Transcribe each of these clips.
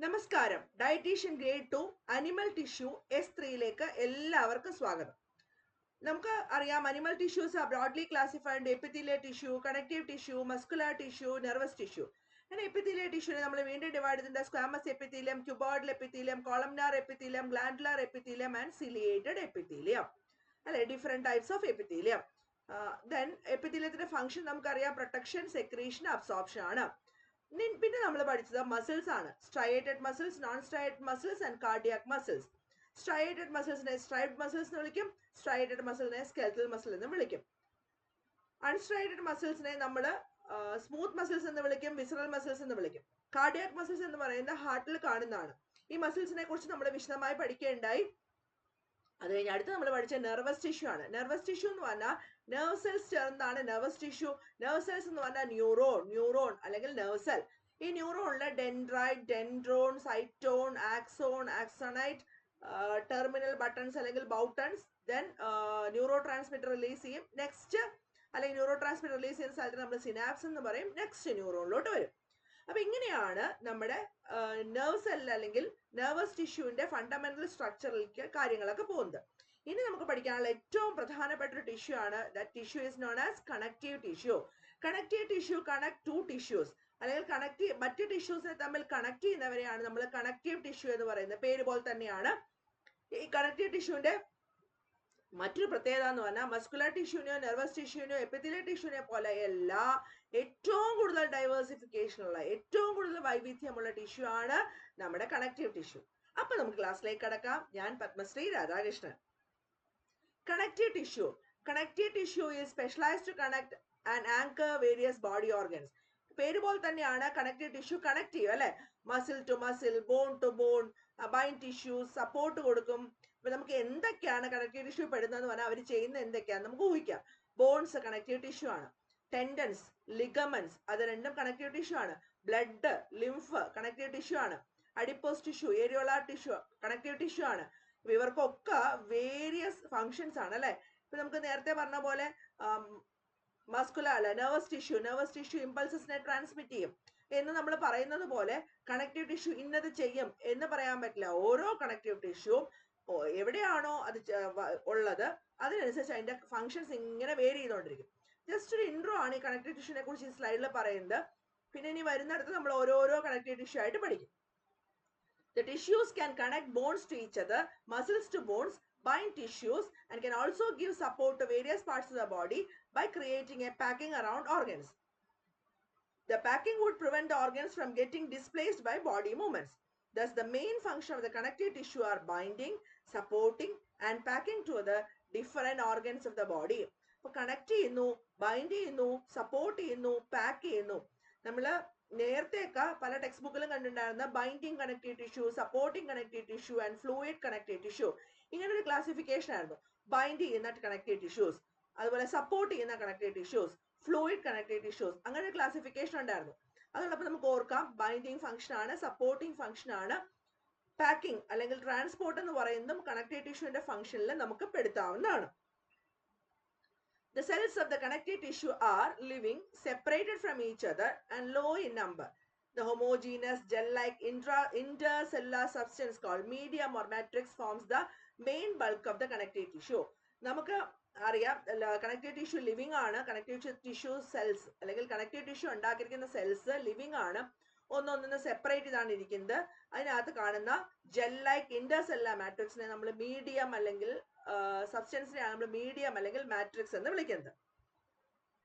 നമസ്കാരം. Dietician grade 2 animal tissue S3യിലേക്ക് എല്ലാവർക്കും സ്വാഗതം. നമുക്ക് അറിയാം animal tissues are broadly classified epithelial tissue, connective tissue, muscular tissue, nervous tissue. അങ്ങനെ എപ്പിത്തീലിയൽ ടിഷ്യൂനെ നമ്മൾ വീണ്ടും ഡിവൈഡ് ചെയ്തിട്ടുണ്ട്. Squamous epithelium, cuboidal epithelium, columnar epithelium, glandular epithelium and ciliated epithelium. അല്ലെ, different types of epithelium. Then എപ്പിത്തീലിയത്തിന്റെ function നമുക്കറിയാം, protection, secretion, absorption ആണ്. പിന്നെ നമ്മൾ പഠിച്ചത് മസിൽസ് ആണ്. Striated muscles, non striated muscles and cardiac muscles. Striated മസിൽസിനെ striped muscles എന്ന് വിളിക്കും, സ്ട്രയേറ്റഡ് മസിലിനെ സ്കെൽറ്റൽ മസിൽ എന്ന് വിളിക്കും. അൺസ്ട്രയേറ്റഡ് മസിൽസിനെ നമ്മൾ സ്മൂത്ത് മസിൽസ് എന്ന് വിളിക്കും, വിസറൽ മസിൽസ് എന്ന് വിളിക്കും. കാർഡിയാക് മസിൽസ് എന്ന് പറയുന്നത് ഹാർട്ടിൽ കാണുന്നതാണ്. ഈ മസിൽസിനെ കുറിച്ച് നമ്മൾ വിശദമായി പഠിക്കുകയുണ്ടായി. അത് കഴിഞ്ഞ് അടുത്ത് നമ്മൾ പഠിച്ച നെർവസ് ടിഷ്യൂ ആണ്. നെർവസ് ടിഷ്യൂ എന്ന് പറഞ്ഞാൽ നെർവ് സെൽസ് ചേർന്നതാണ് നെർവസ് ടിഷ്യൂ. നെർവ് സെൽസ് എന്ന് പറഞ്ഞാൽ ന്യൂറോൺ അല്ലെങ്കിൽ നെർവ് സെൽ. ഈ ന്യൂറോണില് dendrite, dendron, cyton, axon, ആക്സോണൈറ്റ്, terminal buttons അല്ലെങ്കിൽ ബൗട്ടൺസ്. ദെൻ ന്യൂറോ ട്രാൻസ്മിറ്റർ റിലീസ് ചെയ്യും. നെക്സ്റ്റ് അല്ലെങ്കിൽ ന്യൂറോ ട്രാൻസ്മിറ്റർ റിലീസ് ചെയ്യുന്ന സ്ഥലത്ത് നമ്മൾ സിനാപ്സ് എന്ന് പറയും. നെക്സ്റ്റ് ന്യൂറോണിലോട്ട് വരും. അപ്പൊ ഇങ്ങനെയാണ് നമ്മുടെ നെർവ് സെൽ അല്ലെങ്കിൽ നെർവസ് ടിഷ്യൂവിന്റെ ഫണ്ടമെന്റൽ സ്ട്രക്ചറിലേക്ക് കാര്യങ്ങളൊക്കെ പോകുന്നത്. ഇനി നമുക്ക് പഠിക്കാനുള്ള ഏറ്റവും പ്രധാനപ്പെട്ട ഒരു ടിഷ്യൂ ആണ്. That tissue is known as connective tissue. Connective tissue connect to tissues അല്ലെങ്കിൽ മറ്റ് ടിഷ്യൂസിനെ തമ്മിൽ കണക്ട് ചെയ്യുന്നവരെയാണ് നമ്മൾ കണക്റ്റീവ് ടിഷ്യൂ എന്ന് പറയുന്നത്. പേര് പോലെ തന്നെയാണ്. ഈ കണക്റ്റീവ് ടിഷ്യൂവിന്റെ മറ്റൊരു പ്രത്യേകത എന്ന് പറഞ്ഞാൽ മസ്കുലർ ടിഷ്യൂവിനെയോ നെർവസ് ടിഷ്യൂവിനെയോ എപ്പിത്തീലിയൽ ടിഷ്യൂവിനെ പോലെ ഏറ്റവും കൂടുതൽ ഡൈവേഴ്സിഫിക്കേഷൻ ഉള്ള, ഏറ്റവും കൂടുതൽ വൈവിധ്യമുള്ള ടിഷ്യൂ ആണ് നമ്മുടെ കണക്റ്റീവ് ടിഷ്യൂ. അപ്പൊ നമുക്ക് ക്ലാസ്സിലേക്ക് കടക്കാം. ഞാൻ Padmashri Radhakrishnan. Connective tissue. Connective tissue is specialized to connect and anchor various body organs. പേര് പോലെ തന്നെയാണ് കണക്റ്റീവ് ടിഷ്യൂ കണക്റ്റീവ് അല്ലെ. Muscle to muscle, bone to bone, bind tissue, support കൊടുക്കും. ഇപ്പൊ നമുക്ക് എന്തൊക്കെയാണ് കണക്റ്റീവ് ടിഷ്യൂ പെടുന്നതെന്ന് പറഞ്ഞാൽ അവർ ചെയ്യുന്ന എന്തൊക്കെയാണ് നമുക്ക് ഊഹിക്കാം. ബോൺസ് കണക്റ്റീവ് ടിഷ്യൂ ആണ്. ടെൻഡൻസ്, ലിഗമെന്റ്സ് അത് രണ്ടും കണക്റ്റീവ് ടിഷ്യൂ ആണ്. ബ്ലഡ്, ലിംഫ് കണക്റ്റീവ് ടിഷ്യൂ ആണ്. Adipose tissue, areolar tissue connective tissue ആണ്. ഇവർക്കൊക്കെ വേരിയസ് ഫങ്ഷൻസ് ആണ് അല്ലെ. ഇപ്പൊ നമുക്ക് നേരത്തെ പറഞ്ഞ പോലെ മസ്കുലർ അല്ല നെർവസ് ടിഷ്യൂ ഇമ്പൾസസിനെ ട്രാൻസ്മിറ്റ് ചെയ്യും എന്ന് നമ്മൾ പറയുന്നത് പോലെ കണക്റ്റീവ് ടിഷ്യൂ ഇന്നത് ചെയ്യും എന്ന് പറയാൻ പറ്റില്ല. ഓരോ കണക്റ്റീവ് ടിഷ്യൂ എവിടെയാണോ അത് ഉള്ളത് അതിനനുസരിച്ച് അതിന്റെ ഫങ്ഷൻസ് ഇങ്ങനെ വേരി ചെയ്തുകൊണ്ടിരിക്കും. ജസ്റ്റ് ഒരു ഇൻട്രോ ആണ് ഈ കണക്റ്റീവ് ടിഷ്യൂനെ കുറിച്ച് ഈ സ്ലൈഡിൽ പറയുന്നത്. പിന്നെ ഇനി വരുന്നിടത്ത് നമ്മൾ ഓരോരോ കണക്റ്റീവ് ടിഷ്യൂ ആയിട്ട് പഠിക്കും. The tissues can connect bones to each other, muscles to bones, bind tissues, and can also give support to various parts of the body by creating a packing around organs. The packing would prevent the organs from getting displaced by body movements. Thus, the main function of the connective tissue are binding, supporting, and packing to the different organs of the body. അപ്പോൾ connect ചെയ്യുന്നു, bind ചെയ്യുന്നു, support ചെയ്യുന്നു, pack ചെയ്യുന്നു. നമ്മൾ നേരത്തെയൊക്കെ പല text ബുക്കിലും കണ്ടിട്ടുണ്ടായിരുന്ന binding connective tissue, supporting connective tissue and fluid connective tissue ഇങ്ങനെ ഒരു ക്ലാസിഫിക്കേഷൻ ആയിരുന്നു. ബൈൻഡ് ചെയ്യുന്ന കണക്റ്റീവ് ടിഷ്യൂസ്, അതുപോലെ സപ്പോർട്ട് ചെയ്യുന്ന connective tissues, fluid connective tissues, അങ്ങനെ ഒരു ക്ലാസിഫിക്കേഷൻ ഉണ്ടായിരുന്നു. അതുള്ളപ്പോൾ നമുക്ക് ഓർക്കാം ബൈൻഡിങ് ഫംഗ്ഷൻ ആണ്, സപ്പോർട്ടിങ് ഫംഗ്ഷൻ ആണ്, പാക്കിംഗ് അല്ലെങ്കിൽ ട്രാൻസ്പോർട്ട് എന്ന് പറയുന്നതും കണക്റ്റീവ് ടിഷ്യൂവിന്റെ ഫംഗ്ഷനിൽ നമുക്ക് പെടുത്താവുന്നതാണ്. The cells of the connective tissue are living, separated from each other and low in number. The homogeneous gel-like intercellular substance called medium or matrix forms the main bulk of the connective tissue. നമുക്ക് അറിയാം connective tissue living ആണ്. Connective tissue cells അല്ലെങ്കിൽ connective tissue ഉണ്ടാക്കിയിരിക്കുന്ന cells living ആണ്. ഒന്നൊന്നിന്ന് separate ചെയ്താണ് ഇരിക്കുന്നത്. അതിനകത്ത് കാണുന്ന ജെൽ-ലൈക്ക് ഇന്റർസെല്ലുലാർ മാട്രിക്സിനെ നമ്മൾ മീഡിയം അല്ലെങ്കിൽ സബ്സ്റ്റൻസിനെയാണ് നമ്മൾ മീഡിയം അല്ലെങ്കിൽ മാട്രിക്സ് എന്ന് വിളിക്കുന്നത്.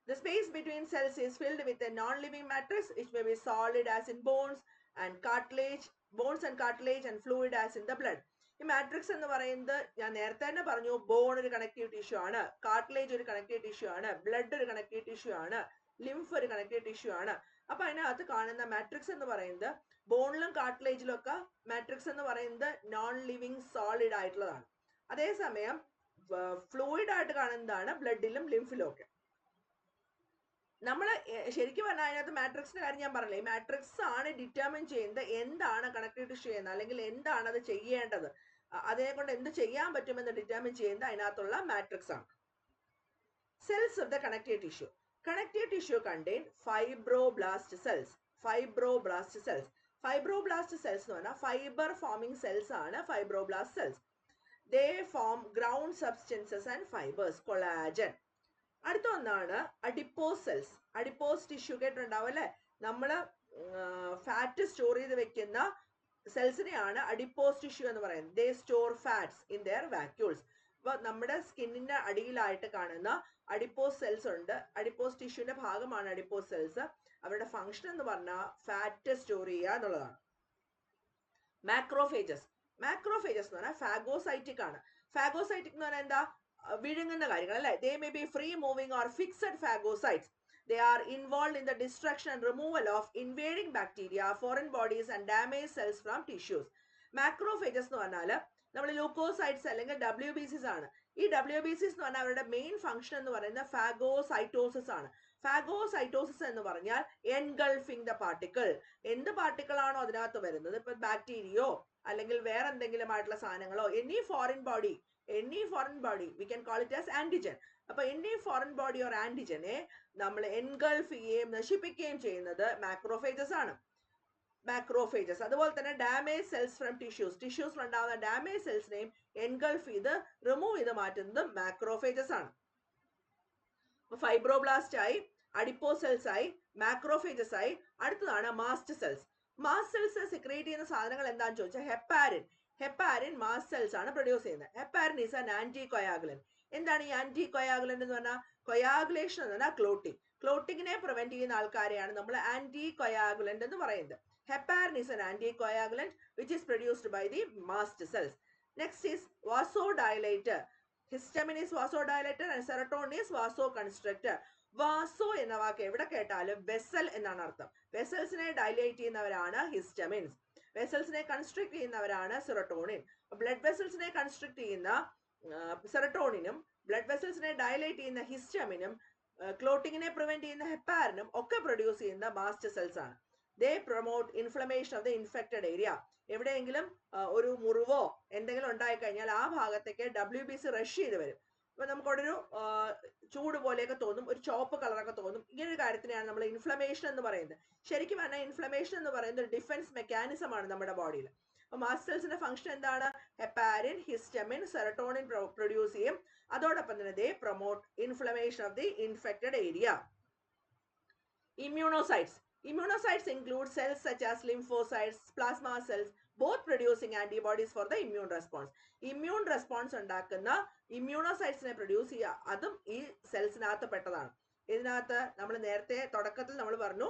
The space between cells is filled with a non-living matrix which may be solid as in bones and cartilage and fluid as in the blood. ഈ മാട്രിക്സ് എന്ന് പറയുന്നത് ഞാൻ നേരത്തെ തന്നെ പറഞ്ഞു, ബോൺ ഒരു കണക്റ്റീവ് ടിഷ്യൂ ആണ്, കാർട്ടിലേജ് ഒരു കണക്റ്റീവ് ടിഷ്യൂ ആണ്, ബ്ലഡ് ഒരു കണക്റ്റീവ് ടിഷ്യൂ ആണ്, ലിംഫ് ഒരു കണക്റ്റീവ് ടിഷ്യൂ ആണ്. അപ്പൊ അതിനകത്ത് കാണുന്ന മാട്രിക്സ് എന്ന് പറയുന്നത് ബോണിലും കാർട്ടിലേജിലും ഒക്കെ മാട്രിക്സ് എന്ന് പറയുന്നത് നോൺ ലിവിങ് സോളിഡ് ആയിട്ടുള്ളതാണ്. അതേസമയം ഫ്ലൂയിഡ് ആയിട്ട് കാണുന്നതാണ് ബ്ലഡിലും ലിംഫിലും ഒക്കെ. നമ്മൾ ശരിക്കും പറഞ്ഞാൽ അതിനകത്ത് മാട്രിക്സിന്റെ കാര്യം ഞാൻ പറഞ്ഞില്ലേ, ഈ മാട്രിക്സ് ആണ് ഡിറ്റർമിൻ ചെയ്യുന്നത് എന്താണ് കണക്റ്റീവ് ടിഷ്യൂ ചെയ്യുന്നത് അല്ലെങ്കിൽ എന്താണ് അത് ചെയ്യേണ്ടത്, അതിനെ കൊണ്ട് എന്ത് ചെയ്യാൻ പറ്റുമെന്ന് ഡിറ്റർമിൻ ചെയ്യുന്നത് അതിനകത്തുള്ള മാട്രിക്സ് ആണ്. Cells of the connective tissue. Connective tissue contain fibroblast cells. Fibroblast cells എന്ന് പറഞ്ഞാൽ ഫൈബർ ഫോമിംഗ് സെൽസ് ആണ് fibroblast cells. They form ground substances and fibres, collagen. അടുത്ത ഒന്നാണ് അഡിപ്പോസ് സെൽസ്. അഡിപ്പോസ് ടിഷ്യൂ കേട്ടിട്ടുണ്ടാവും അല്ലെ? നമ്മള് ഫാറ്റ് സ്റ്റോർ ചെയ്ത് വെക്കുന്ന സെൽസിനെയാണ് അഡിപ്പോസ് ടിഷ്യൂ എന്ന് പറയുന്നത്. They store fats in their vacuoles. അപ്പൊ നമ്മുടെ സ്കിന്നിന്റെ അടിയിലായിട്ട് കാണുന്ന അഡിപ്പോസ് സെൽസ് ഉണ്ട്. അഡിപ്പോസ് ടിഷ്യൂന്റെ ഭാഗമാണ് അഡിപ്പോസ് സെൽസ്. അവരുടെ ഫംഗ്ഷൻ എന്ന് പറഞ്ഞാൽ ഫാറ്റ് സ്റ്റോർ ചെയ്യുക എന്നുള്ളതാണ്. മാക്രോഫേജസ്. മാക്രോഫേജസ് എന്ന് പറഞ്ഞാൽ ഫാഗോസൈറ്റിക് ആണ്. ഫാഗോസൈറ്റിക് എന്ന് പറഞ്ഞാൽ എന്താ? വിഴുങ്ങുന്ന കാര്യങ്ങൾ അല്ലെ? They may be free moving or fixed phagocytes. They are involved in the destruction and removal of invading bacteria, foreign bodies and damaged cells from tissues. Macrophages എന്ന് പറഞ്ഞാൽ നമ്മൾ ലൂക്കോസൈറ്റ്സ് അല്ലെങ്കിൽ WBCs ആണ്. ഈ WBCs എന്ന് പറഞ്ഞാൽ അവരുടെ മെയിൻ ഫംഗ്ഷൻ എന്ന് പറയുന്നത് ഫാഗോസൈറ്റോസിസ് ആണ്. ഫാഗോസൈറ്റോസിസ് എന്ന് പറഞ്ഞാൽ എൻഗൾഫിംഗ് ദ പാർട്ടിക്കിൾ. എന്ത് പാർട്ടിക്കിൾ ആണോ അതിനകത്ത് വരുന്നത്, ഇപ്പൊ ബാക്ടീരിയോ അല്ലെങ്കിൽ വേറെ എന്തെങ്കിലും ആയിട്ടുള്ള സാധനങ്ങളോ, any foreign body we can call it as antigen. അപ്പൊ എനി ഫോറിൻ ബോഡി ഓർ ആന്റിജനെ നമ്മൾ എൻഗൾഫ് ചെയ്യുകയും നശിപ്പിക്കുകയും ചെയ്യുന്നത് മാക്രോഫേജസ് ആണ്. മാക്രോഫേജസ്. അതുപോലെ തന്നെ ഡാമേജ് സെൽസ് ഫ്രം ടിഷ്യൂസിൽ ഉണ്ടാകുന്ന ഡാമേജ് സെൽസിനെയും എൻഗൾഫ് ചെയ്ത് റിമൂവ് ചെയ്ത് മാറ്റുന്നതും മാക്രോഫേജസ് ആണ്. ഫൈബ്രോബ്ലാസ്റ്റ് ആയി, അഡിപ്പോസ് സെൽസ് ആയി, മാക്രോഫേജസ് ആയി. അടുത്തതാണ് mast cells. Mast cells secrete ചെയ്യുന്ന സാധനങ്ങൾ എന്താണെന്ന് ചോദിച്ചാൽ ഹെപ്പാരിൻ മാസ്റ്റ് സെൽസ് ആണ് പ്രൊഡ്യൂസ് ചെയ്യുന്നത്. Heparin is an anticoagulant. എന്താണ് ഈ ആന്റി കൊയാഗുലന്റ് എന്ന് പറഞ്ഞാൽ? കൊയാഗുലേഷൻ എന്ന് പറഞ്ഞാൽ ക്ലോട്ടിങ്ങിനെ പ്രിവെന്റ് ചെയ്യുന്ന ആൾക്കാരെയാണ് നമ്മൾ ആന്റി കൊയാഗുലന്റ് എന്ന് പറയുന്നത്. Heparin is an anticoagulant which is produced by the mast cells. Next is vasodilator. Histamine is vasodilator and serotonin is vasoconstrictor. വാസോ എന്ന വാക്ക് എവിടെ കേട്ടാലും വെസൽ എന്നാണ് അർത്ഥം. വെസൽസിനെ ഡൈലേറ്റ് ചെയ്യുന്നവരാണ് ഹിസ്റ്റമിൻസ്. വെസൽസിനെ കൺസ്ട്രിക്ട് ചെയ്യുന്നവരാണ് സെറട്ടോണിൻ. ബ്ലഡ് വെസൽസിനെ കൺസ്ട്രിക്ട് ചെയ്യുന്ന സെറട്ടോണിനും ബ്ലഡ് വെസൽസിനെ ഡൈലേറ്റ് ചെയ്യുന്ന ഹിസ്റ്റമിനും ക്ലോട്ടിങ്ങിനെ പ്രിവെന്റ് ചെയ്യുന്ന ഹെപ്പാരിനും ഒക്കെ പ്രൊഡ്യൂസ് ചെയ്യുന്ന മാസ്റ്റ് സെൽസ് ആണ്. They promote inflammation of the infected area. എവിടെയെങ്കിലും ഒരു മുറിവോ എന്തെങ്കിലും ഉണ്ടായി കഴിഞ്ഞാൽ ആ ഭാഗത്തേക്ക് WBC റഷ് ചെയ്ത് വരും. അപ്പൊ നമുക്കവിടെ ഒരു ചൂട് പോലെയൊക്കെ തോന്നും, ഒരു ചോപ്പ് കളറൊക്കെ തോന്നും. ഇങ്ങനൊരു കാര്യത്തിനെയാണ് നമ്മൾ ഇൻഫ്ലമേഷൻ എന്ന് പറയുന്നത്. ശരിക്കും പറഞ്ഞാൽ ഇൻഫ്ലമേഷൻ എന്ന് പറയുന്നത് ഒരു ഡിഫൻസ് മെക്കാനിസം ആണ് നമ്മുടെ ബോഡിയിൽ. അപ്പൊ മാസ്റ്റ് സെൽസിന്റെ ഫംഗ്ഷൻ എന്താണ്? ഹെപ്പാരിൻ, ഹിസ്റ്റമിൻ, സെറട്ടോണിൻ പ്രൊഡ്യൂസ് ചെയ്യും. അതോടൊപ്പം തന്നെ they promote inflammation of the infected area. Immunocytes. Immunocytes include cells such as lymphocytes, plasma cells, both producing antibodies for the immune response. Immune response ഉണ്ടാക്കുന്ന ഇമ്മ്യൂണോസൈറ്റ്സിനെ produce ചെയ്യുക, അതും ഈ സെൽസിനകത്ത് പെട്ടതാണ്. ഇതിനകത്ത് നമ്മൾ നേരത്തെ തുടക്കത്തിൽ നമ്മൾ പറഞ്ഞു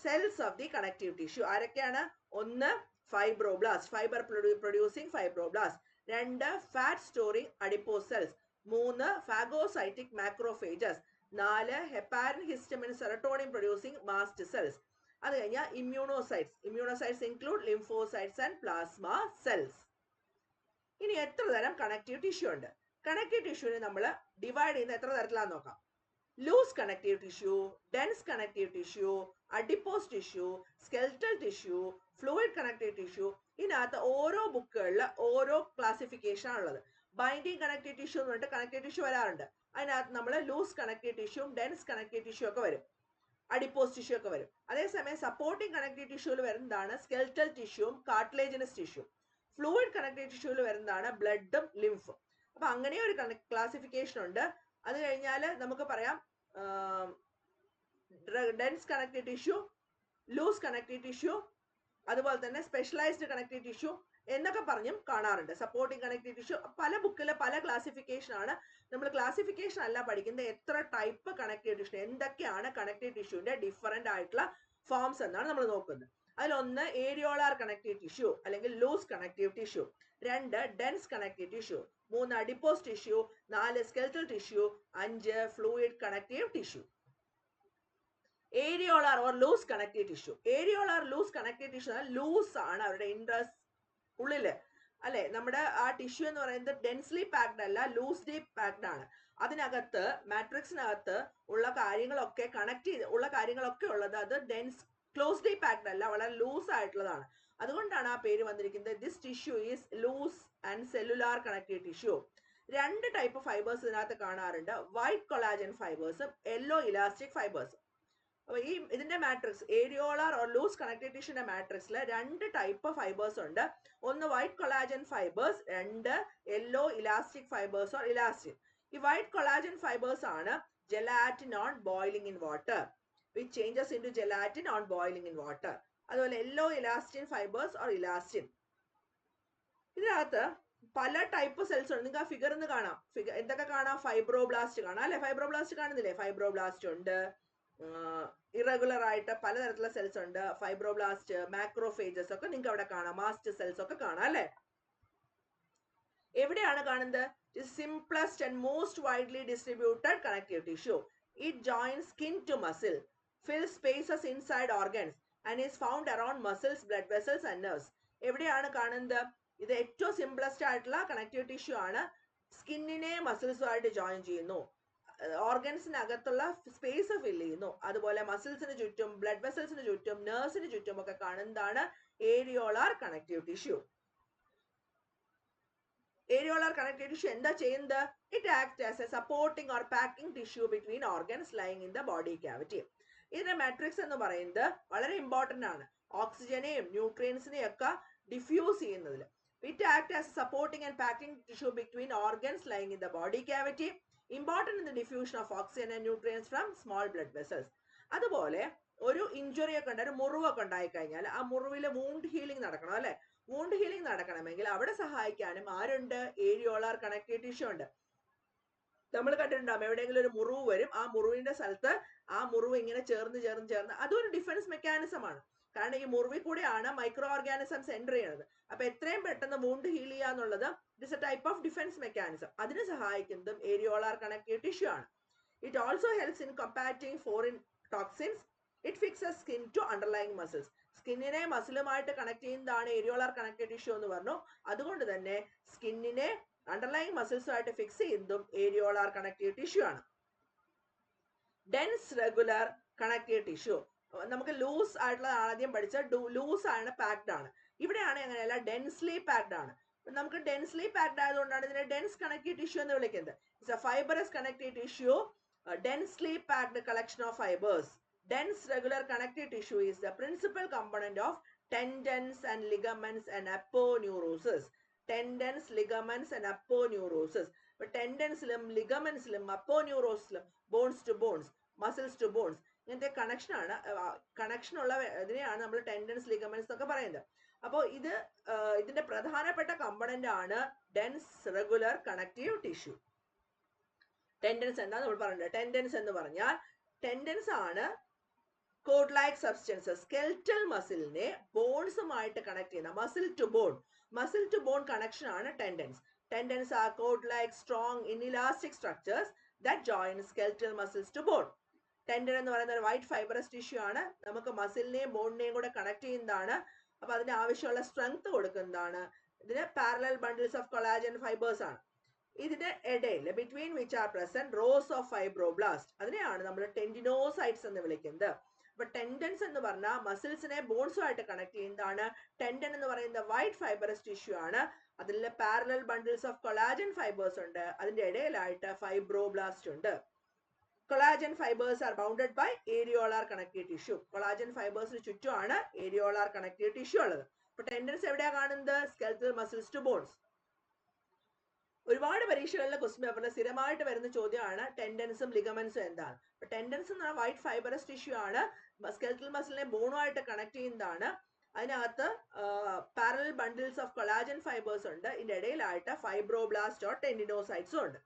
cells of the connective tissue ആരൊക്കെയാണ്? ഒന്ന് ഫൈബ്രോബ്ലാസ്റ്റ്, ഫൈബർ പ്രൊഡ്യൂസിങ് ഫൈബ്രോബ്ലാസ്റ്റ്. രണ്ട് ഫാറ്റ് സ്റ്റോറിംഗ് അഡിപ്പോസ് സെൽസ്. മൂന്ന് phagocytic macrophages. 4 heparin, histamine, serotonin producing mast cells. അത് കഴിഞ്ഞാൽ immunocytes include lymphocytes and plasma cells. ഇനി എത്ര തരം കണക്റ്റീവ് ടിഷ്യൂ ഉണ്ട്? കണക്റ്റീവ് ടിഷ്യൂവിനെ നമ്മൾ ഡിവൈഡ് ചെയ്യുന്ന എത്ര തരത്തിലാണെന്ന് നോക്കാം. Loose connective tissue, dense connective tissue, adipose tissue, skeletal tissue, fluid connective tissue. ഇതിനകത്ത് ഓരോ ബുക്കുകളിൽ ഓരോ ക്ലാസിഫിക്കേഷൻ ആണുള്ളത്. ബൈൻഡിങ് കണക്റ്റീവ് ടിഷ്യൂ എന്ന് പറഞ്ഞിട്ട് കണക്റ്റീവ് ടിഷ്യൂ വരാറുണ്ട്. അതിനകത്ത് നമ്മൾ ലൂസ് കണക്റ്റീവ് ടിഷ്യൂവും ഡെൻസ് കണക്റ്റീവ് ടിഷ്യൂ ഒക്കെ വരും, അഡിപ്പോസ് ടിഷ്യൂ ഒക്കെ വരും. അതേസമയം സപ്പോർട്ടിംഗ് കണക്റ്റീവ് ടിഷ്യൂവിൽ വരുന്നതാണ് സ്കെൽറ്റൽ ടിഷ്യൂവും കാർട്ടിലേജിനസ് ടിഷ്യൂ. ഫ്ലൂയിഡ് കണക്റ്റീവ് ടിഷ്യൂവിൽ വരുന്നതാണ് ബ്ലഡും ലിംഫും. അപ്പൊ അങ്ങനെ ഒരു ക്ലാസിഫിക്കേഷൻ ഉണ്ട്. അത് കഴിഞ്ഞാൽ നമുക്ക് പറയാം dense connective tissue, loose connective tissue, അതുപോലെ തന്നെ സ്പെഷ്യലൈസ്ഡ് കണക്റ്റീവ് ടിഷ്യൂ എന്നൊക്കെ പറഞ്ഞും കാണാറുണ്ട്. സപ്പോർട്ടിംഗ് കണക്റ്റീവ് ടിഷ്യൂ പല ബുക്കില് പല ക്ലാസിഫിക്കേഷൻ ആണ്. നമ്മൾ ക്ലാസിഫിക്കേഷൻ അല്ല പഠിക്കുന്നത്, എത്ര ടൈപ്പ് കണക്റ്റീവ് ടിഷ്യൂ, എന്തൊക്കെയാണ് കണക്റ്റീവ് ടിഷ്യൂവിന്റെ ഡിഫറെന്റ് ആയിട്ടുള്ള ഫോംസ് എന്നാണ് നമ്മൾ നോക്കുന്നത്. അതിലൊന്ന് ഏരിയോളാർ കണക്റ്റീവ് ടിഷ്യൂ അല്ലെങ്കിൽ loose connective tissue. 2 dense connective tissue. 3 adipose tissue. 4 skeletal tissue. 5 fluid connective tissue. Areolar or loose connective tissue. Areolar loose connective tissue loose ആണ് അവരുടെ ഇൻട്രസ്റ്റ് ഉള്ളില് അല്ലെ. നമ്മുടെ ആ ടിഷ്യൂ എന്ന് പറയുന്നത് ഡെൻസ്ലി പാക്ഡ് അല്ല, ലൂസ്ലി പാക്ഡ് ആണ്. അതിനകത്ത് മാട്രിക്സിനകത്ത് ഉള്ള കാര്യങ്ങളൊക്കെ കണക്ട് ചെയ്ത് ഉള്ള കാര്യങ്ങളൊക്കെ ഉള്ളത് അത് ഡെൻസ് ക്ലോസ്ലി പാക്ഡ് അല്ല, വളരെ ലൂസ് ആയിട്ടുള്ളതാണ്. അതുകൊണ്ടാണ് ആ പേര് വന്നിരിക്കുന്നത്. This tissue is loose and cellular connective tissue. 2 type fibres ഇതിനകത്ത് കാണാറുണ്ട്, വൈറ്റ് കൊളാജൻ ഫൈബേഴ്സും യെല്ലോ ഇലാസ്റ്റിക് ഫൈബേഴ്സും. അപ്പൊ ഇതിന്റെ matrix areolar or loose connective ടിഷ്യൂന്റെ മാട്രിക്സിൽ 2 ടൈപ്പ് ഫൈബേഴ്സ് ഉണ്ട്. ഒന്ന് white collagen fibres, 2 yellow elastic fibres or elastin. ഈ വൈറ്റ് കൊളാജൻ ഫൈബേഴ്സ് ആണ് gelatin on boiling in water, which changes into gelatin on boiling in water. അതുപോലെ yellow elastin fibres or elastin. ഇതിനകത്ത് പല type cells ഉണ്ട്. നിങ്ങൾക്ക് ആ figure ഒന്ന് കാണാം. എന്തൊക്കെ കാണാം? ഫൈബ്രോബ്ലാസ്റ്റ് കാണാം അല്ലെ? ഫൈബ്രോബ്ലാസ്റ്റ് കാണുന്നില്ലേ? ഫൈബ്രോബ്ലാസ്റ്റ് ഉണ്ട്, ഇറഗുലർ ആയിട്ട് പലതരത്തിലുള്ള സെൽസ് ഉണ്ട്. ഫൈബ്രോബ്ലാസ്റ്റ്, മാക്രോഫേജസ് ഒക്കെ നിങ്ങൾക്ക് അവിടെ കാണാം. മാസ്റ്റ് സെൽസ് ഒക്കെ കാണാം അല്ലെ? എവിടെയാണ് കാണുന്നത്? Simplest and most widely distributed connective tissue. It joins skin to muscle, fills spaces inside organs and is found around muscles, blood vessels and nerves. എവിടെയാണ് കാണുന്നത്? ഇത് ഏറ്റവും സിംപ്ലസ്റ്റ് ആയിട്ടുള്ള കണക്റ്റീവ് ടിഷ്യൂ ആണ്. സ്കിന്നിനെ മസിൽസുമായിട്ട് ജോയിൻ ചെയ്യുന്നു, ഓർഗൻസിനകത്തുള്ള സ്പേസ് ഫില്ല് ചെയ്യുന്നു. അതുപോലെ മസിൽസിന് ചുറ്റും, ബ്ലഡ് വെസൽസിന് ചുറ്റും, നെർവ്സിന് ചുറ്റും ഒക്കെ കാണുന്നതാണ് areolar connective tissue. Areolar connective tissue എന്താ ചെയ്യുന്നത്? It act as A supporting or packing tissue between organs lying in the body cavity. ഇതിന്റെ മാട്രിക്സ് എന്ന് പറയുന്നത് വളരെ ഇമ്പോർട്ടന്റ് ആണ്. ഓക്സിജനെയും ന്യൂട്രിയൻസിനെയും ഒക്കെ ഡിഫ്യൂസ് ചെയ്യുന്നതിൽ. It act as supporting and packing tissue between organs lying in the body cavity, important in the diffusion of oxygen and nutrients from small blood vessels. അതുപോലെ ഒരു injury ഒക്കെ ഉണ്ട്, ഒരു മുറിവൊക്കെ ഉണ്ടായി കഴിഞ്ഞാൽ ആ മുറിവിൽ വൂണ്ട് ഹീലിംഗ് നടക്കണം അല്ലെ? വൂണ്ട് ഹീലിംഗ് നടക്കണമെങ്കിൽ അവിടെ സഹായിക്കാനും ആരുണ്ട്? ഏരിയോളാർ കണക്റ്റീവ് ടിഷ്യൂ ഉണ്ട്. നമ്മൾ കണ്ടിട്ടുണ്ടാവും, എവിടെയെങ്കിലും ഒരു മുറിവ് വരും, ആ മുറിവിന്റെ സ്ഥലത്ത് ആ മുറിവ് ഇങ്ങനെ ചേർന്ന് അതൊരു ഡിഫൻസ് മെക്കാനിസം ആണ്. കാരണം ഈ മുറിവിൽ കൂടെയാണ് മൈക്രോ ഓർഗാനിസംസ് എൻ്റർ ചെയ്യുന്നത്. അപ്പൊ എത്രയും പെട്ടെന്ന് വൂണ്ട് ഹീൽ ചെയ്യുക എന്നുള്ളത് it's a type of defence mechanism. അതിന് സഹായിക്കുന്നതും ഏരിയോളാർ കണക്റ്റീവ് ടിഷ്യൂ ആണ്. It also helps in combating foreign toxins. It fixes skin to underlying muscles. സ്കിന്നിനെ മസിലുമായിട്ട് കണക്ട് ചെയ്യുന്നതാണ് ഏരിയോളാർ കണക്റ്റീവ് ടിഷ്യൂ എന്ന് പറഞ്ഞു. അതുകൊണ്ട് തന്നെ സ്കിന്നിനെ അണ്ടർലൈങ് മസിൽസുമായിട്ട് ഫിക്സ് ചെയ്യുന്നതും ഏരിയോളാർ കണക്റ്റീവ് ടിഷ്യൂ ആണ്. Dense regular connective tissue. നമുക്ക് ലൂസ് ആയിട്ടുള്ള ആദ്യം പഠിച്ച ലൂസ് ആണ്, പാക്ഡ് ആണ്. ഇവിടെയാണ് അങ്ങനെയല്ല, ഡെൻസ്ലി പാക്ഡ് ആണ്. നമുക്ക് ഡെൻസ്ലി പാക്ഡ് ആയതുകൊണ്ടാണ് ഇതിനെ ഡെൻസ് കണക്റ്റീവ് ടിഷ്യൂ എന്ന് വിളിക്കുന്നത്. It's A fibrous connective tissue, densely packed collection of fibres. Dense regular connective tissue is the principal component of tendons and ligaments and aponeurosis. Tendons, ligaments and aponeurosis. But tendonsലും ലിഗമെന്റ്സിലും അപ്പോന്യൂറോസിലും bones to bones, muscles to bones, ഇങ്ങനത്തെ connection ആണ്. Connection ഉള്ള ഇതിനെയാണ് നമ്മൾ tendons, ligaments എന്നൊക്കെ പറയുന്നത്. അപ്പോൾ ഇതിന്റെ പ്രധാനപ്പെട്ട കമ്പണന്റ് ആണ് dense regular connective tissue. Tendons എന്താ നമ്മൾ പറയുന്നത്? ടെൻഡൻസ് എന്ന് പറഞ്ഞാൽ ടെൻഡൻസ് ആണ് കോഡ് ലൈക്ക് സബ്സ്റ്റൻസസ്, സ്കെൽറ്റൽ മസിലിനെ ബോൺസുമായിട്ട് കണക്ട് ചെയ്യുന്ന മസിൽ ടു ബോൺ കണക്ഷൻ ആണ് tendons. Tendons are cord like strong inelastic structures that join skeletal muscles to bone. Tendon എന്ന് പറയുന്ന ഒരു വൈറ്റ് ഫൈബറസ് ടിഷ്യൂ ആണ്. നമുക്ക് മസിലിനെയും ബോണിനെയും കൂടെ കണക്ട് ചെയ്യുന്നതാണ്. അപ്പൊ അതിന് ആവശ്യമുള്ള സ്ട്രെങ്ത് കൊടുക്കുന്നതാണ്. ഇതിന് parallel bundles of collagen fibres ആണ്. ഇതിന്റെ ഇടയിൽ between which are present rose of fibroblast, അതിനെയാണ് നമ്മൾ ടെൻഡിനോസൈറ്റ്സ് എന്ന് വിളിക്കുന്നത്. അപ്പൊ ടെൻഡൻസ് എന്ന് പറഞ്ഞാൽ മസിൽസിനെ ബോൺസുമായിട്ട് കണക്ട് ചെയ്യുന്നതാണ്. ടെൻഡൻ എന്ന് പറയുന്ന വൈറ്റ് ഫൈബറസ് ടിഷ്യൂ ആണ്. അതിൽ parallel bundles of collagen fibres ഉണ്ട്. അതിന്റെ ഇടയിലായിട്ട് ഫൈബ്രോബ്ലാസ്റ്റ് ഉണ്ട്. Collagen fibres are bounded by areolar connective tissue. Collagen ഫൈബേഴ്സിന് ചുറ്റുമാണ് ഏരിയോളാർ കണക്റ്റീവ് ടിഷ്യൂ ഉള്ളത്. അപ്പൊ ടെൻഡൻസ് എവിടെയാണ് കാണുന്നത്? Skeletal muscles to bones. ഒരുപാട് പരീക്ഷകളിലെ ക്വസ്റ്റ്യൻ പേപ്പറിൽ സ്ഥിരമായിട്ട് വരുന്ന ചോദ്യമാണ് ടെൻഡൻസും ലിഗമെന്റ്സും എന്താണ്. ടെൻഡൻസ് എന്ന് പറഞ്ഞാൽ വൈറ്റ് ഫൈബറസ് ടിഷ്യൂ ആണ്. സ്കെൽറ്റൽ മസിലിനെ ബോണുമായിട്ട് കണക്ട് ചെയ്യുന്നതാണ്. അതിനകത്ത് parallel bundles of collagen fibres ഉണ്ട്. ഇതിന്റെ ഇടയിലായിട്ട് ഫൈബ്രോബ്ലാസ്റ്റ് ഓർ ടെൻഡിനോസൈറ്റ്സും ഉണ്ട്.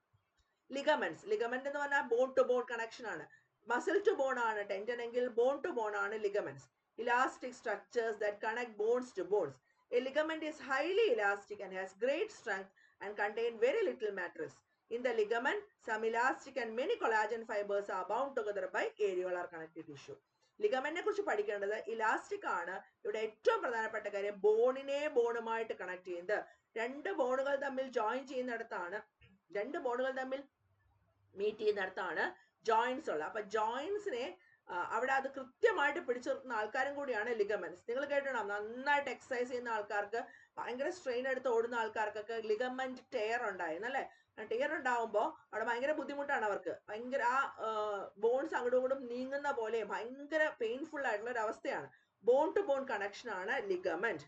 ലിഗമെന്റ് എന്ന് പറഞ്ഞാൽ ബോൺ ടു ബോൺ കണക്ഷൻ ആണ്. മസിൽ ടു ബോൺ ആണ് ടെൻഡൻ എങ്കിൽ, ബോൺ ടു ബോൺ ആണ് ligaments. Elastic structures that connect bones to bones. A ligament is highly elastic and has great strength and contain very little matrix. In the ligament, some elastic and many collagen fibers are bound together by areolar connective tissue. ലിഗമെന്റിനെ കുറിച്ച് പഠിക്കേണ്ടത് elastic ആണ്. ഇവിടെ ഏറ്റവും പ്രധാനപ്പെട്ട കാര്യം ബോണിനെ ബോണുമായിട്ട് connect ചെയ്യുന്നത്. രണ്ട് ബോണുകൾ തമ്മിൽ ജോയിൻ ചെയ്യുന്നിടത്താണ്, രണ്ട് ബോണുകൾ തമ്മിൽ മീറ്റ് ചെയ്യുന്നിടത്താണ് ജോയിൻസ് ഉള്ളത്. അപ്പൊ ജോയിൻസിനെ അവിടെ അത് കൃത്യമായിട്ട് പിടിച്ചു നിർത്തുന്ന ആൾക്കാരും കൂടിയാണ് ലിഗമെന്റ്സ്. നിങ്ങൾ കേട്ടിട്ടുണ്ടാവും, നന്നായിട്ട് എക്സസൈസ് ചെയ്യുന്ന ആൾക്കാർക്ക്, ഭയങ്കര സ്ട്രെയിൻ എടുത്ത് ഓടുന്ന ആൾക്കാർക്കൊക്കെ ലിഗമെന്റ് ടയർ ഉണ്ടായിരുന്നു അല്ലെ? ടിയർ ഉണ്ടാവുമ്പോൾ അവിടെ ഭയങ്കര ബുദ്ധിമുട്ടാണ് അവർക്ക്, ഭയങ്കര ആ ബോൺസ് അങ്ങോട്ടും ഇങ്ങോട്ടും നീങ്ങുന്ന പോലെ ഭയങ്കര പെയിൻഫുൾ ആയിട്ടുള്ള ഒരു അവസ്ഥയാണ്. ബോൺ ടു ബോൺ കണക്ഷൻ ആണ് ligament.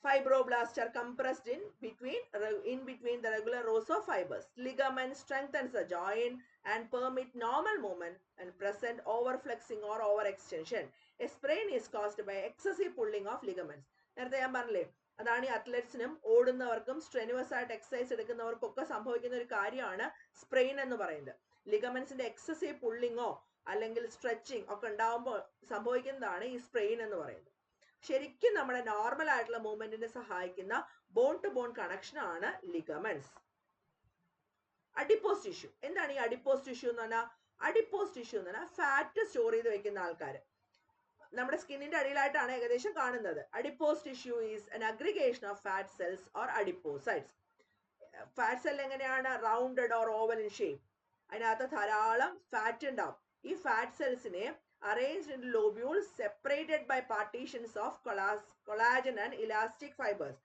Fibroblasts are compressed in between the regular rows of fibers. Ligament strengthens the joint and permit normal movement and present overflexing or overextension. A sprain is caused by excessive pulling of ligaments. നേരത്തെ ഞാൻ പറഞ്ഞില്ലേ, അതാണ് ഈ അത്ലറ്റ്സിനും ഓടുന്നവർക്കും strenuous ആയിട്ട് exercise എടുക്കുന്നവർക്കൊക്കെ സംഭവിക്കുന്ന ഒരു കാര്യമാണ് sprain എന്ന് പറയുന്നത്. ലിഗമെന്റ്സിന്റെ എക്സസീവ് പുള്ളിങ്ങോ അല്ലെങ്കിൽ സ്ട്രെച്ചിങ് ഒക്കെ ഉണ്ടാവുമ്പോൾ സംഭവിക്കുന്നതാണ് ഈ സ്പ്രെയിൻ എന്ന് പറയുന്നത്. ശരിക്കും നമ്മുടെ നോർമൽ ആയിട്ടുള്ള മൂവ്മെന്റിനെ സഹായിക്കുന്ന ബോൺ ടു ബോൺ കണക്ഷൻ ആണ് ലിഗമെന്റ്സ്. Adipose tissue. എന്താണ് ഈ അഡിപ്പോസ് ടിഷ്യൂ എന്ന് പറഞ്ഞാൽ? അഡിപ്പോസ് ടിഷ്യൂ എന്ന് പറഞ്ഞാൽ ഫാറ്റ് സ്റ്റോർ ചെയ്ത് വെക്കുന്ന ആൾക്കാർ. നമ്മുടെ സ്കിന്നിന്റെ അടിയിലായിട്ടാണ് ഏകദേശം കാണുന്നത്. Adipose tissue is an aggregation of fat cells or adipocytes. Fat cell എങ്ങനെയാണ്? Rounded or oval in shape. അതിനകത്ത് ധാരാളം ഫാറ്റ് ഉണ്ടാവും. ഈ ഫാറ്റ് സെൽസിനെ arranged in lobules separated by partitions of collagen and elastic fibers.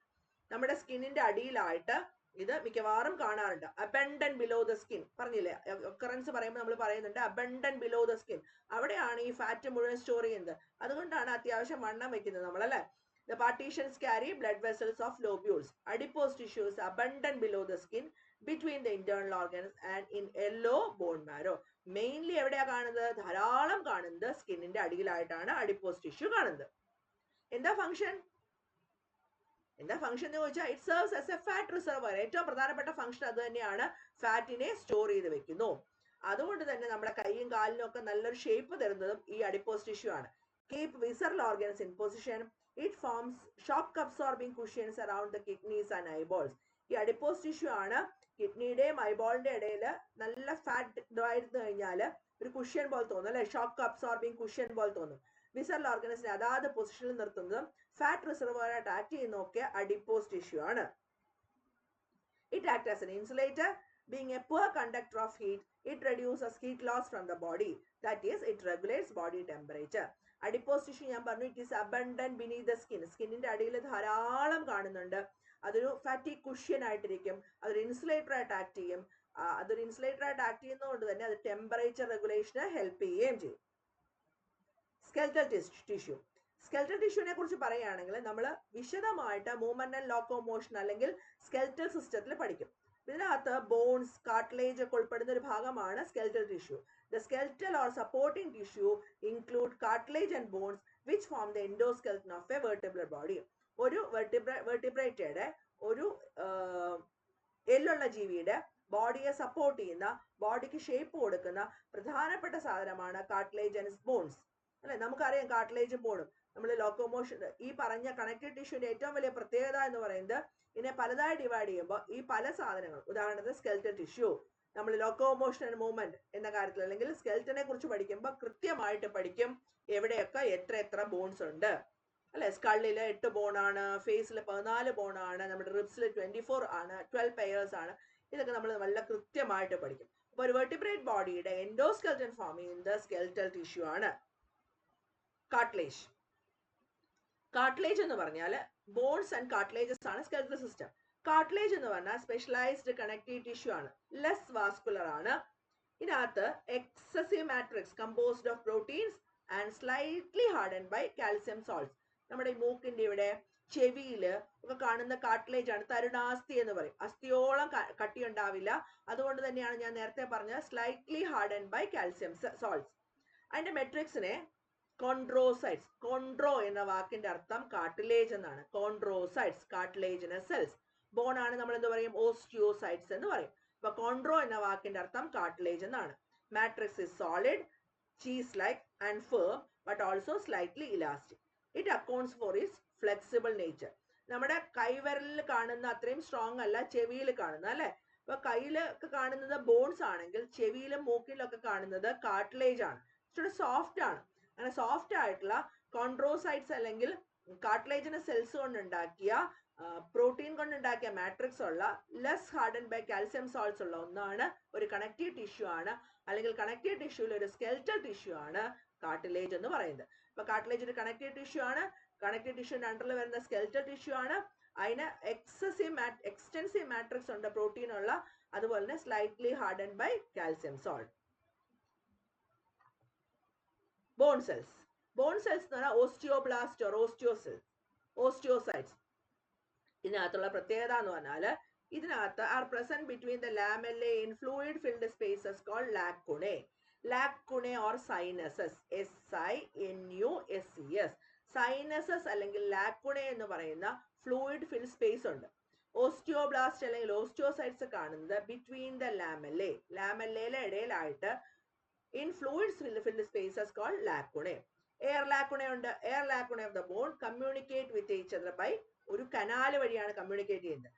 നമ്മുടെ സ്കിന്നിന്റെ അടിയിലായിട്ട് ഇത് മിക്കവാറും കാണാറുണ്ട്. അബണ്ടൻ ബിലോ ദ സ്കിൻ പറഞ്ഞില്ലേ, ഒക്കറൻസ് പറയുമ്പോൾ നമ്മൾ പറയുന്നുണ്ട് അബണ്ടൻ ബിലോ ദ സ്കിൻ. അവിടെയാണ് ഈ ഫാറ്റ് മുഴുവൻ സ്റ്റോർ ചെയ്യുന്നത്. അതുകൊണ്ടാണ് അത്യാവശ്യം വണ്ണം വെക്കുന്നത് നമ്മൾ, അല്ലെ? The partitions carry blood vessels of lobules. Adipose tissue is abundant below the skin between the internal organs and in yellow bone marrow. Mainly എവിടെയാ കാണുന്നത്? ധാരാളം കാണുന്നത് സ്കിന്നിന്റെ അടിയിലായിട്ടാണ് അഡിപ്പോസ് ടിഷ്യൂ കാണുന്നത്. എന്താ ഫംഗ്ഷൻ എന്ന് ചോദിച്ചാൽ it serves as A fat reservoir. ഏറ്റവും പ്രധാനപ്പെട്ട ഫംഗ്ഷൻ അത് തന്നെയാണ്, ഫാറ്റിനെ സ്റ്റോർ ചെയ്ത് വെക്കുന്നു. അതുകൊണ്ട് തന്നെ നമ്മുടെ കൈയും കാലിനും ഒക്കെ നല്ലൊരു ഷേപ്പ് തരുന്നതും ഈ അഡിപ്പോസ് ടിഷ്യൂ ആണ്. Keep visceral organs in position. It forms shock absorbing cushions around the kidneys and eyeballs. ഈ അഡിപ്പോസ് ടിഷ്യൂ ആണ് കിഡ്നിയുടെയും ഐബോളിന്റെ ഇടയിൽ നല്ല ഫാറ്റ് ഇതായിരുന്നു കഴിഞ്ഞാൽ ഒരു കുഷ്യൻ പോലെ തോന്നും, അല്ലെ? ഷോക്ക് അബ്സോർബിംഗ് കുഷ്യൻ പോലെ തോന്നും. വിസറൽ ഓർഗൻസിനെ അതാത് പൊസിഷനിൽ നിർത്തുന്നതും ഫാറ്റ് റിസർവറായിട്ട് ആക്ട് ചെയ്യുന്നതൊക്കെ അഡിപ്പോസ് ടിഷ്യൂ ആണ്. It act as an insulator. Being a poor conductor of heat, it reduces heat loss from the body. That is it regulates body temperature. Adipose tissue ഞാൻ പറഞ്ഞു, it is abundant beneath the skin. സ്കിന്നിന്റെ അടിയിൽ ധാരാളം കാണുന്നുണ്ട്. അതൊരു fatty cushion ആയിട്ടിരിക്കും. അതൊരു insulator ആയിട്ട് ആക്ട് ചെയ്യും. അതൊരു ഇൻസുലേറ്റർ ആയിട്ട് ആക്ട് ചെയ്യുന്നതുകൊണ്ട് തന്നെ അത് ടെമ്പറേച്ചർ റെഗുലേഷന് ഹെൽപ്പ് ചെയ്യുകയും ചെയ്യും. Skeletal tissue. സ്കെൽറ്റൽ ടിഷ്യൂവിനെ കുറിച്ച് പറയുകയാണെങ്കിൽ നമ്മൾ വിശദമായിട്ട് മൂവ്മെന്റ് ആൻഡ് ലോക്കോമോഷൻ അല്ലെങ്കിൽ സ്കെൽറ്റൽ സിസ്റ്റത്തിൽ പഠിക്കും. ഇതിനകത്ത് ബോൺസ്, കാർട്ടിലേജ് ഒക്കെ ഉൾപ്പെടുന്ന ഒരു ഭാഗമാണ് skeletal tissue. The skeletal or supporting tissue include cartilage and bones which form the endoskeleton of a vertebral body. ഒരു വെർട്ടിബ്രേറ്റയുടെ ഒരു എല്ലുള്ള ജീവിയുടെ ബോഡിയെ സപ്പോർട്ട് ചെയ്യുന്ന, ബോഡിക്ക് ഷേപ്പ് കൊടുക്കുന്ന പ്രധാനപ്പെട്ട സാധനമാണ് കാർട്ടിലേജ് ആൻഡ് ബോൺസ്, അല്ലെ? നമുക്കറിയാം കാർട്ടിലേജും ബോണും. നമ്മൾ ലോക്കോമോഷൻ, ഈ പറഞ്ഞ കണക്റ്റീവ് ടിഷ്യൂവിന്റെ ഏറ്റവും വലിയ പ്രത്യേകത എന്ന് പറയുന്നത് ഇതിനെ പലതായി ഡിവൈഡ് ചെയ്യുമ്പോൾ ഈ പല സാധനങ്ങൾ, ഉദാഹരണത്തിന് സ്കെൽറ്റൽ ടിഷ്യൂ, നമ്മൾ ലോക്കോമോഷൻ ആൻഡ് മൂവ്മെന്റ് എന്ന കാര്യത്തിൽ അല്ലെങ്കിൽ സ്കെൽറ്റനെ കുറിച്ച് പഠിക്കുമ്പോൾ കൃത്യമായിട്ട് പഠിക്കും എവിടെയൊക്കെ എത്ര ബോൺസ് ഉണ്ട്, അല്ലെ? സ്കള്ളില് 8 ബോണാണ്, ഫേസിൽ 14 ബോണാണ്, നമ്മുടെ റിബ്സിൽ 24 ആണ്, 12 പെയേഴ്സ് ആണ്. ഇതൊക്കെ നമ്മൾ നല്ല കൃത്യമായിട്ട് പഠിക്കും. അപ്പൊ ഒരു വെർട്ടിബ്രേറ്റ് ബോഡിയുടെ എൻഡോസ്കെൽറ്റൻ ഫോം ചെയ്യുന്നത് സ്കെൽറ്റൽ ടിഷ്യൂ ആണ്. കാർട്ടിലേജ്. കാർട്ടിലേജ് എന്ന് പറഞ്ഞാൽ ബോൺസ് ആൻഡ് കാർട്ടിലേജസ് ആണ് സ്കെൽറ്റൽ സിസ്റ്റം. കാർട്ടിലേജ് എന്ന് പറഞ്ഞാൽ സ്പെഷ്യലൈസ്ഡ് കണക്റ്റീവ് ടിഷ്യൂ ആണ്, ലെസ് വാസ്കുലർ ആണ്. ഇതിനകത്ത് excessive matrix composed of proteins and slightly hardened by calcium salts. നമ്മുടെ മൂക്കിന്റെ ഇവിടെ, ചെവിയില് ഒക്കെ കാണുന്ന കാർട്ടിലേജ് ആണ് തരുണാസ്ഥി എന്ന് പറയും. അസ്ഥിയോളം കട്ടി ഉണ്ടാവില്ല. അതുകൊണ്ട് തന്നെയാണ് ഞാൻ നേരത്തെ പറഞ്ഞത് slightly hardened by calcium salts. അതിന്റെ മെട്രിക്സിനെ കോൺഡ്രോസൈറ്റ്സ്. കോൺഡ്രോ എന്ന വാക്കിന്റെ അർത്ഥം കാർട്ടിലേജ് എന്നാണ്. കോൺഡ്രോസൈറ്റ്സ് കാർട്ടിലേജിനസ് സെൽസ്. ബോൺ ആണ് നമ്മൾ എന്ത് പറയും? ഓസ്റ്റിയോസൈറ്റ്സ് എന്ന് പറയും. അപ്പൊ കോൺഡ്രോ എന്ന വാക്കിന്റെ അർത്ഥം കാർട്ടിലേജ് എന്നാണ്. Matrix is solid, cheese like and firm but also slightly elastic. It accounts for it's flexible nature. നമ്മുടെ കൈവിരലിൽ കാണുന്ന അത്രയും സ്ട്രോങ് അല്ല ചെവിയിൽ കാണുന്നത്, അല്ലെ? അപ്പൊ കയ്യിലൊക്കെ കാണുന്നത് ബോൺസ് ആണെങ്കിൽ ചെവിയിലും മൂക്കിലും ഒക്കെ കാണുന്നത് കാർട്ടിലേജ് ആണ്. ഇച്ചിരി സോഫ്റ്റ് ആണ്. അങ്ങനെ സോഫ്റ്റ് ആയിട്ടുള്ള കോൺഡ്രോസൈറ്റ്സ് അല്ലെങ്കിൽ കാർട്ടിലേജിനസ് സെൽസ് കൊണ്ടുണ്ടാക്കിയ, പ്രോട്ടീൻ കൊണ്ടുണ്ടാക്കിയ മാട്രിക്സ് ഉള്ള, less harden by calcium salts ഉള്ള ഒന്നാണ് ഒരു കണക്റ്റീവ് ടിഷ്യൂ ആണ്. അല്ലെങ്കിൽ കണക്റ്റീവ് ടിഷ്യൂവിൽ ഒരു സ്കെൽറ്റൽ ടിഷ്യൂ ആണ് കാർട്ടിലേജ് എന്ന് പറയുന്നത്. അപ്പൊ കാർട്ടിലേജ് ഒരു കണക്റ്റീവ് ടിഷ്യൂ ആണ്. കണക്റ്റീവ് ടിഷ്യൂവിന്റെ അണ്ടറിൽ വരുന്ന സ്കെൽറ്റൽ ടിഷ്യൂ ആണ്. അതിന് എക്സ്റ്റൻസീവ് മാട്രിക്സ് ഉണ്ട് പ്രോട്ടീൻ ഉള്ള, അതുപോലെ തന്നെ slightly hardened by calcium salt. Bone cells എന്ന് പറഞ്ഞാൽ ഓസ്റ്റിയോബ്ലാസ്റ്റ് ഓർ ഓസ്റ്റിയോസൈറ്റ്സ്. ഇതിനകത്തുള്ള പ്രത്യേകത എന്ന് പറഞ്ഞാൽ ഇതിനകത്ത് are present between the lamellae in fluid filled spaces called lacunae or sinuses, SINUSES. Sinuses അല്ലെങ്കിൽ ലാക്കുണെ എന്ന് പറയുന്ന ഫ്ലൂയിഡ് ഫിൽഡ് സ്പേസ് ഉണ്ട്. ഓസ്റ്റിയോബ്ലാസ്റ്റ് അല്ലെങ്കിൽ ഓസ്റ്റിയോസൈറ്റ്സ് കാണുന്നത് ബിറ്റ്വീൻ ദ ലാമെല്ലയുടെ ഇടയിലായിട്ട് in fluid filled spaces called lacunae. Air lacunae ഉണ്ട്. Air lacunae of the bone communicate with each other by ഒരു കനാല് വഴിയാണ് കമ്മ്യൂണിക്കേറ്റ് ചെയ്യുന്നത്.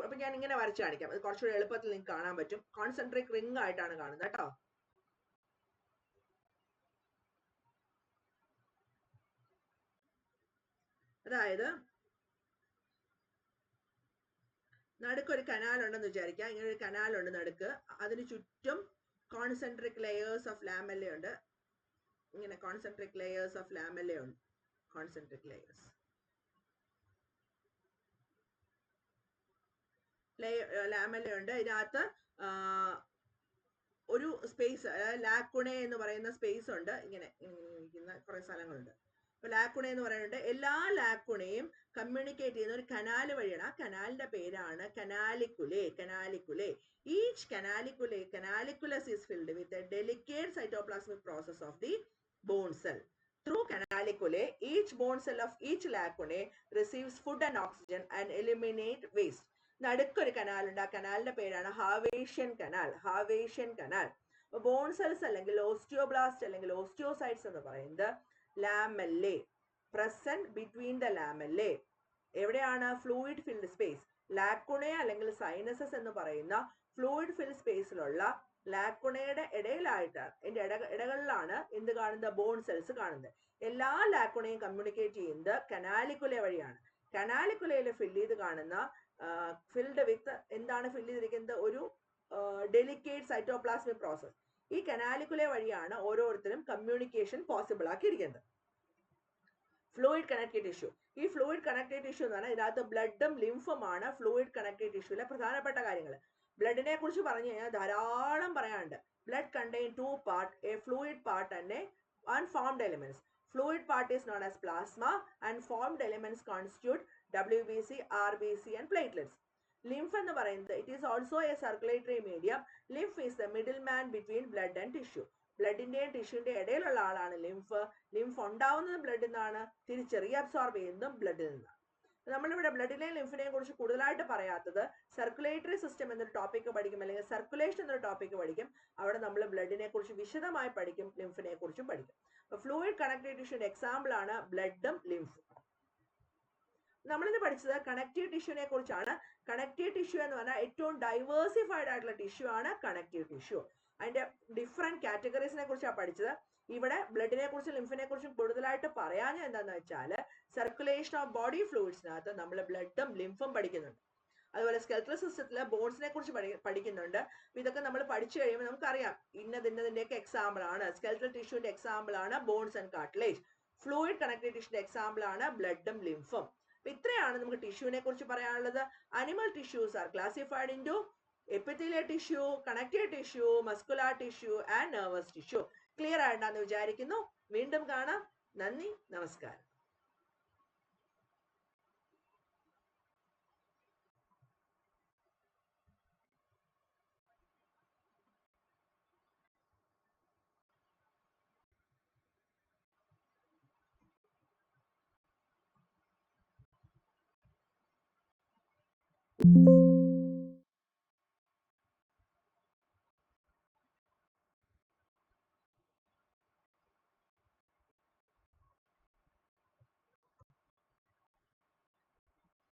അപ്പൊ ഞാൻ ഇങ്ങനെ വരച്ച് കാണിക്കാം, അത് കുറച്ചുകൂടി എളുപ്പത്തിൽ നിങ്ങൾക്ക് കാണാൻ പറ്റും. കോൺസെൻട്രിക് റിംഗ് ആയിട്ടാണ് കാണുന്നത് കേട്ടോ. അതായത് നടുക്കൊരു കനാൽ ഉണ്ടെന്ന് വിചാരിക്കാം. ഇങ്ങനെ ഒരു കനാൽ ഉണ്ട് നടുക്ക്. അതിന് ചുറ്റും കോൺസെൻട്രിക് ലെയേഴ്സ് ഓഫ് ലാമെല്ല ഉണ്ട്. ഇങ്ങനെ കോൺസെൻട്രിക് ലെയേഴ്സ് ഓഫ് ലാമെല്ല ഉണ്ട്. കോൺസെൻട്രിക് ലെയേഴ്സ് ലാമെല്ല ഉണ്ട്. ഇതിനകത്ത് ഒരു സ്പേസ്, ലാക്കുണെ എന്ന് പറയുന്ന സ്പേസ് ഉണ്ട്. ഇങ്ങനെ ഇരിക്കുന്ന കുറെ സ്ഥലങ്ങളുണ്ട്. അപ്പൊ ലാക്കുണെ എന്ന് പറയുന്നത് എല്ലാ ലാക്കുണയും കമ്മ്യൂണിക്കേറ്റ് ചെയ്യുന്ന ഒരു കനാല് വഴിയാണ്. ആ കനാലിന്റെ പേരാണ് canaliculi. Each canalicus is filled with a delicate cytoplasmic process of the bone cell. Through canaliculae, each bone cell of each lacunae receives food and oxygen and eliminate waste. നടുക്കൊരു കനാൽ ഉണ്ട്. ആ കനാലിന്റെ പേരാണ് ഹാവേഷ്യൻ കനാൽ. ബോൺ സെൽസ് അല്ലെങ്കിൽ osteoblast അല്ലെങ്കിൽ osteocytes എന്ന് പറയുന്നത് lamellae, present between the lamellae. എവിടെയാണ്? Fluid filled space. ലാക്കുണെ അല്ലെങ്കിൽ സൈനസസ് എന്ന് പറയുന്ന ഫ്ലൂയിഡ് ഫിൽഡ് സ്പേസിലുള്ള ലാക്കുണയുടെ ഇടയിലായിട്ടാണ്, ഇതിന്റെ ഇടകളിലാണ് എന്ത് കാണുന്നത്? ബോൺ സെൽസ് കാണുന്നത്. എല്ലാ ലാക്കുണയും കമ്മ്യൂണിക്കേറ്റ് ചെയ്യുന്നത് കനാലിക്കുല വഴിയാണ്. കനാലിക്കുലയിൽ ഫില്ല് ചെയ്ത് കാണുന്ന ഫിൽഡ് വിത്ത് എന്താണ് ഫില്ല് ചെയ്തിരിക്കുന്നത്? ഒരു ഡെലിക്കേറ്റ് സൈറ്റോപ്ലാസ്മിക് പ്രോസസ്. ഈ കനാലിക്കുല വഴിയാണ് ഓരോരുത്തരും കമ്മ്യൂണിക്കേഷൻ പോസിബിൾ ആക്കിയിരിക്കുന്നത്. Fluid connective tissue. ഈ ഫ്ലൂയിഡ് കണക്റ്റീവ് ടിഷ്യൂ എന്ന് പറഞ്ഞാൽ ഇതിനകത്ത് ബ്ലഡും ലിംഫുമാണ് ഫ്ലൂയിഡ് കണക്റ്റീവ് ടിഷ്യൂലെ പ്രധാനപ്പെട്ട കാര്യങ്ങൾ. ബ്ലഡിനെ കുറിച്ച് പറഞ്ഞു കഴിഞ്ഞാൽ ധാരാളം പറയാനുണ്ട്. Blood contain 2 parts, a fluid part and unformed elements. Fluid part is known as plasma and formed elements constitute WBC, RBC and platelets. Lymph എന്ന് പറയുന്നത് it is also a circulatory medium. Lymph is the middleman between blood and tissue. ബ്ലഡിന്റെയും ടിഷ്യൂന്റെ ഇടയിലുള്ള ആളാണ് lymph. Lymph ഉണ്ടാവുന്നത് ബ്ലഡിൽ നിന്നാണ്, തിരിച്ച് reabsorb ചെയ്യുന്നതും ബ്ലഡിൽ നിന്നാണ്. നമ്മളിവിടെ ബ്ലഡിനെയും ലിംഫിനെയും കുറിച്ച് കൂടുതലായിട്ട് പറയാത്തത് സർക്കുലേറ്ററി സിസ്റ്റം എന്നൊരു ടോപ്പിക്ക് പഠിക്കും, അല്ലെങ്കിൽ സർക്കുലേഷൻ എന്നൊരു ടോപ്പിക്ക് പഠിക്കും. അവിടെ നമ്മൾ ബ്ലഡിനെ കുറിച്ച് വിശദമായി പഠിക്കും, ലിംഫിനെ കുറിച്ചും പഠിക്കും. അപ്പൊ ഫ്ലൂയിഡ് കണക്റ്റീവ് ടിഷ്യൂന്റെ എക്സാമ്പിൾ ആണ് ബ്ലഡും ലിംഫും. നമ്മളിന്ന് പഠിച്ചത് കണക്റ്റീവ് ടിഷ്യൂനെ കുറിച്ചാണ്. കണക്റ്റീവ് ടിഷ്യൂ എന്ന് പറഞ്ഞാൽ ഏറ്റവും ഡൈവേഴ്സിഫൈഡ് ആയിട്ടുള്ള ടിഷ്യൂ ആണ് കണക്റ്റീവ് ടിഷ്യൂ. അതിന്റെ ഡിഫറെന്റ് കാറ്റഗറീസിനെ കുറിച്ചാണ് പഠിച്ചത്. ഇവിടെ ബ്ലഡിനെ കുറിച്ചും ലിംഫിനെ കുറിച്ചും കൂടുതലായിട്ട് പറയാൻ എന്താന്ന് വെച്ചാൽ സർക്കുലേഷൻ ഓഫ് ബോഡി ഫ്ലൂയിഡ്സിനകത്ത് നമ്മൾ ബ്ലഡും ലിംഫും പഠിക്കുന്നുണ്ട്. അതുപോലെ സ്കെൽറ്റൽ സിസ്റ്റത്തിലെ ബോൺസിനെ കുറിച്ച് പഠിക്കുന്നുണ്ട്. ഇതൊക്കെ നമ്മൾ പഠിച്ചു കഴിയുമ്പോൾ നമുക്കറിയാം ഇന്നതിന്റെയൊക്കെ എക്സാമ്പിൾ ആണ്. സ്കെൽറ്റൽ ടിഷ്യൂന്റെ എക്സാമ്പിൾ ആണ് bones and cartilage. Fluid connective ടിഷ്യൂന്റെ എക്സാമ്പിൾ ആണ് ബ്ലഡും ലിംഫും. അപ്പൊ ഇത്രയാണ് നമുക്ക് ടിഷ്യൂനെ കുറിച്ച് പറയാനുള്ളത്. Animal tissues are classified into epithelial tissue, connective tissue, muscular tissue and nervous tissue. Clear ആയിട്ടാന്ന് വിചാരിക്കുന്നു. വീണ്ടും കാണാം. നന്ദി, നമസ്കാരം.